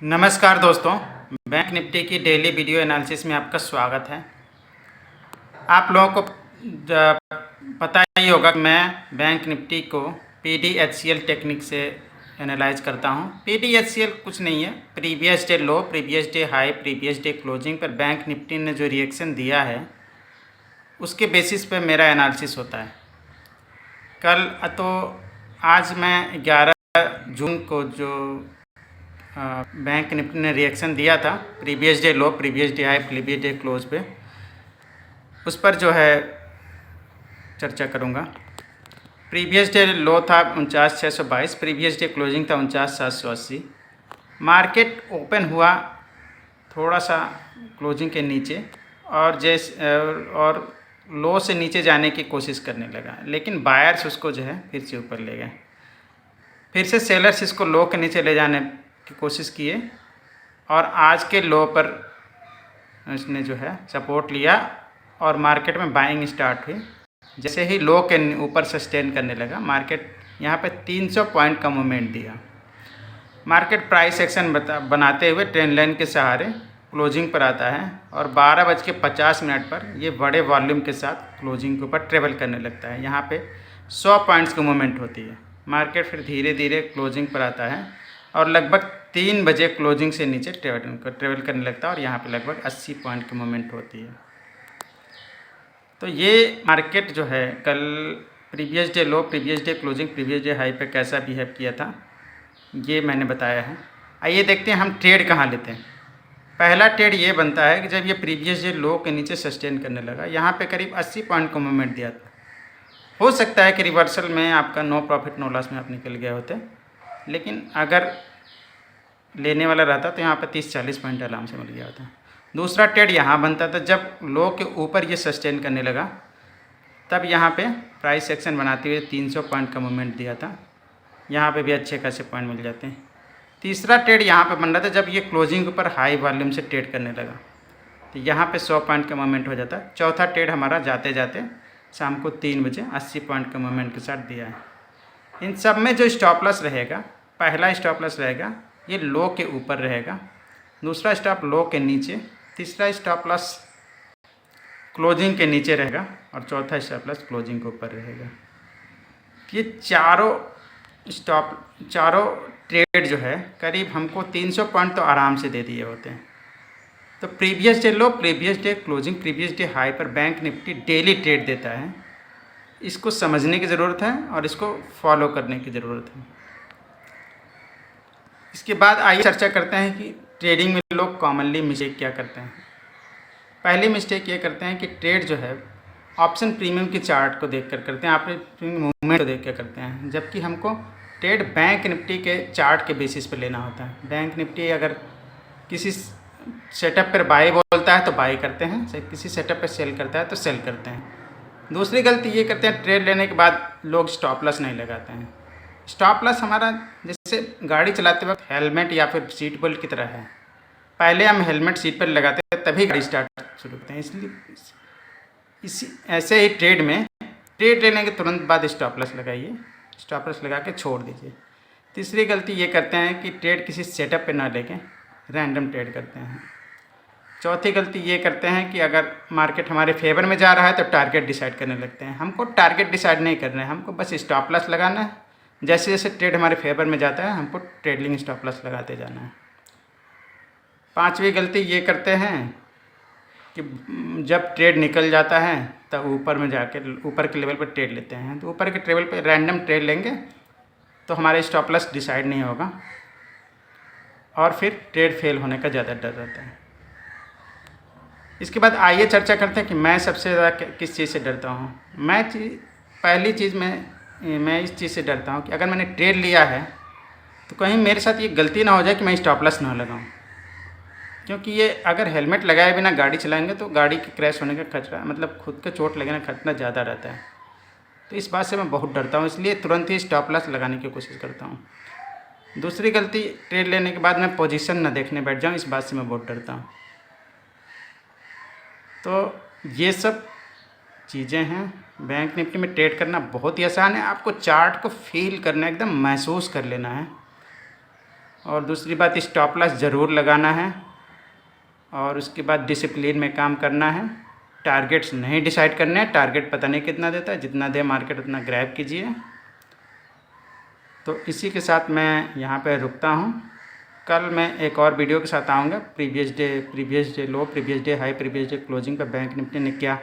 नमस्कार दोस्तों, bank Nifty की डेली वीडियो एनालिसिस में आपका स्वागत है। आप लोगों को पता ही होगा कि मैं बैंक निफ्टी को PDHCL टेक्निक से एनालाइज करता हूं। PDHCL कुछ नहीं है, प्रीवियस डे लो, previous day high, previous day closing पर बैंक निफ्टी ने जो रिएक्शन दिया है उसके बेसिस पे मेरा एनालिसिस होता है। आज मैं 11 जून को जो बैंक निफ्टी ने रिएक्शन दिया था प्रीवियस डे लो, previous day high, previous day close पे, उस पर जो है चर्चा करूँगा। प्रीवियस डे लो था 49,622, प्रीवियस डे क्लोजिंग था 49,780। मार्केट ओपन हुआ थोड़ा सा क्लोजिंग के नीचे और लो से नीचे जाने की कोशिश करने लगा, लेकिन बायर्स उसको जो है फिर से ऊपर ले गए। फिर से सेलर्स इसको लो के नीचे ले जाने की कोशिश किए और आज के लो पर इसने जो है सपोर्ट लिया और मार्केट में बाइंग स्टार्ट हुई। जैसे ही लो के ऊपर सस्टेन करने लगा, मार्केट यहाँ पे 300 पॉइंट का मूवमेंट दिया। मार्केट प्राइस एक्शन बनाते हुए ट्रेंड लाइन के सहारे क्लोजिंग पर आता है और 12:50 पर ये बड़े वॉल्यूम के साथ क्लोजिंग के ऊपर ट्रेवल करने लगता है। यहाँ पे 100 पॉइंट्स की मूवमेंट होती है। मार्केट फिर धीरे धीरे क्लोजिंग पर आता है और लगभग 3 बजे क्लोजिंग से नीचे ट्रेवल करने लगता है और यहाँ पे लगभग 80 पॉइंट की मूवमेंट होती है। तो ये मार्केट जो है कल प्रीवियस डे लो, previous day closing, previous day high पे कैसा बिहेव किया था ये मैंने बताया है। आइए देखते हैं हम ट्रेड कहाँ लेते हैं। पहला ट्रेड ये बनता है कि जब ये प्रीवियस डे लो के नीचे सस्टेन करने लगा, यहाँ पे करीब 80 पॉइंट का मूवमेंट दिया था। हो सकता है कि रिवर्सल में आपका नो प्रॉफिट नो लॉस में आप निकल गए होते, लेकिन अगर लेने वाला रहता तो यहाँ पे 30-40 पॉइंट आराम से मिल गया होता। दूसरा ट्रेड यहाँ बनता था जब लो के ऊपर ये सस्टेन करने लगा, तब यहाँ पे प्राइस एक्शन बनाते हुए 300 पॉइंट का मूवमेंट दिया था। यहाँ पे भी अच्छे खासे पॉइंट मिल जाते हैं। तीसरा ट्रेड यहाँ पे बन रहा था जब ये क्लोजिंग के ऊपर हाई वॉल्यूम से ट्रेड करने लगा, तो यहाँ पे 100 पॉइंट का मूवमेंट हो जाता। चौथा ट्रेड हमारा जाते जाते शाम को 3 बजे 80 पॉइंट के मूवमेंट के साथ दिया है। इन सब में जो स्टॉप लॉस रहेगा, पहला स्टॉप लॉस रहेगा ये लो के ऊपर रहेगा, दूसरा स्टॉप लो के नीचे, तीसरा स्टॉप लॉस क्लोजिंग के नीचे रहेगा और चौथा स्टॉप लॉस क्लोजिंग के ऊपर रहेगा। ये चारों ट्रेड जो है करीब हमको 300 पॉइंट तो आराम से दे दिए होते हैं। तो प्रीवियस डे लो, previous day closing, previous day high पर बैंक निफ्टी डेली ट्रेड देता है। इसको समझने की ज़रूरत है और इसको फॉलो करने की ज़रूरत है। इसके बाद आइए चर्चा करते हैं कि ट्रेडिंग में लोग कॉमनली मिस्टेक क्या करते हैं। पहली मिस्टेक ये करते हैं कि ट्रेड जो है ऑप्शन प्रीमियम की चार्ट को देखकर करते हैं, आपने प्रीमियम मूवमेंट को देख कर करते हैं, जबकि हमको ट्रेड बैंक निफ्टी के चार्ट के बेसिस पे लेना होता है। बैंक निफ्टी अगर किसी सेटअप पर बाई बोलता है तो बाई करते हैं, किसी सेटअप पर सेल करता है तो सेल करते हैं। दूसरी गलती ये करते हैं, ट्रेड लेने के बाद लोग स्टॉप लॉस नहीं लगाते हैं। स्टॉप लॉस हमारा जैसे गाड़ी चलाते वक्त हेलमेट या फिर सीट बेल्ट की तरह है। पहले हम हेलमेट सीट पर लगाते हैं तभी गाड़ी स्टार्ट शुरू करते हैं। इसलिए ऐसे ही ट्रेड में ट्रेड लेने के तुरंत बाद स्टॉप लॉस लगाइए, स्टॉप लॉस लगा के छोड़ दीजिए। तीसरी गलती ये करते हैं कि ट्रेड किसी सेटअप पे ना लेके रैंडम ट्रेड करते हैं। चौथी गलती ये करते हैं कि अगर मार्केट हमारे फेवर में जा रहा है तो टारगेट डिसाइड करने लगते हैं। हमको टारगेट डिसाइड नहीं करना है, हमको बस स्टॉप लॉस लगाना है। जैसे जैसे ट्रेड हमारे फेवर में जाता है हमको ट्रेडलिंग स्टॉप लॉस लगाते जाना है। पांचवी गलती ये करते हैं कि जब ट्रेड निकल जाता है तब ऊपर में जाकर ऊपर के लेवल पर ट्रेड लेते हैं। तो ऊपर के लेवल पर रैंडम ट्रेड लेंगे तो हमारे स्टॉप लॉस डिसाइड नहीं होगा और फिर ट्रेड फेल होने का ज़्यादा डर रहता है। इसके बाद आइए चर्चा करते हैं कि मैं सबसे ज़्यादा किस चीज़ से डरता हूँ। पहली चीज़ मैं इस चीज़ से डरता हूँ कि अगर मैंने ट्रेड लिया है तो कहीं मेरे साथ ये गलती ना हो जाए कि मैं स्टॉप लॉस ना लगाऊँ, क्योंकि ये अगर हेलमेट लगाए बिना गाड़ी चलाएंगे तो गाड़ी के क्रैश होने का खतरा, मतलब खुद का चोट लगने का खतरा ज़्यादा रहता है। तो इस बात से मैं बहुत डरता हूँ, इसलिए तुरंत ही स्टॉप लॉस लगाने की कोशिश करता हूँ। दूसरी गलती, ट्रेड लेने के बाद मैं पोजीशन ना देखने बैठ जाऊँ, इस बात से मैं बहुत डरता हूँ। तो ये सब चीज़ें हैं। बैंक निफ्टी में ट्रेड करना बहुत ही आसान है। आपको चार्ट को फील करना, एकदम महसूस कर लेना है। और दूसरी बात, स्टॉप लॉस ज़रूर लगाना है और उसके बाद डिसिप्लिन में काम करना है। टारगेट्स नहीं डिसाइड करने हैं, टारगेट पता नहीं कितना देता है, जितना दे मार्केट उतना ग्रैब कीजिए। तो इसी के साथ मैं यहाँ पे रुकता हूँ। कल मैं एक और वीडियो के साथ आऊँगा, प्रीवियस डे लो, previous day high, previous day closing पर बैंक निफ्टी ने क्या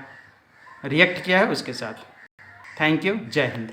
रिएक्ट किया है उसके साथ। थैंक यू, जय हिंद।